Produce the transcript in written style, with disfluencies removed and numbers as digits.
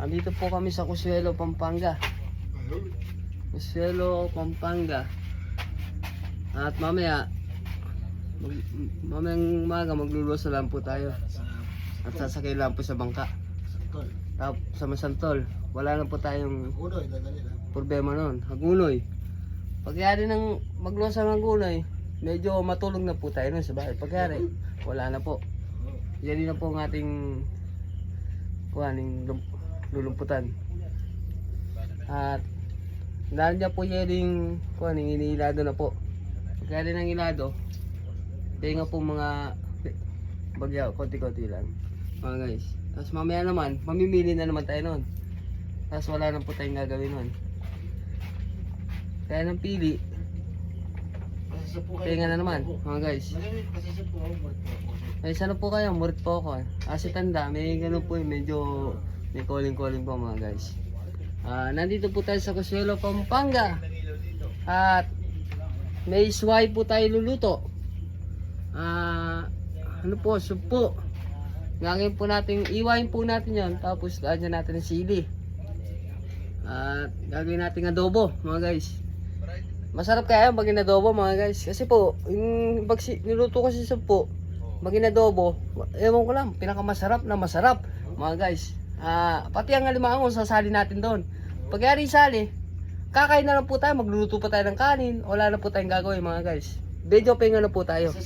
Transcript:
Andito po kami sa Consuelo, Pampanga. Consuelo, Pampanga. At mamayang umaga maglulusa lang po tayo. At sasakay lang po sa bangka. Tapos sa Masantol. Wala na po tayong problema nun. Hagunoy. Pagyari ng maglusa ng Hagunoy, medyo matulog na po tayo nun sa bahay. Pagyari, wala na po. Yan na po ang ating lulumputan. At dahil niya po yung inilado na po. Pagkali ng ilado, tinga po mga bagyaw, konti-konti lang mga guys. Tapos mamaya naman, mamimili na naman tayo nun. Tapos wala na po tayong gagawin nun. Kaya ng pili, tinga na naman mga guys. Ay sana po kayo, murit po ako. Kasi tanda, may gano'n po medyo may calling-calling po mga guys. Nandito po tayo sa Consuelo, Pampanga. At may isway po tayo luluto. Ano po, soup po. Ngangin po natin, iwain po natin yan. Tapos lagyan natin ng sili. At gagawin natin adobo mga guys. Masarap kaya maging adobo mga guys. Kasi po, yung niluto ko sa soup po, maging adobo, ewan ko lang, pinakamasarap na masarap mga guys. Pati ang alimango sasali natin doon. Pagyari sali, kakain na lang po tayo, magluluto pa tayo ng kanin, wala na po tayong gagawin mga guys. Video pa na po tayo.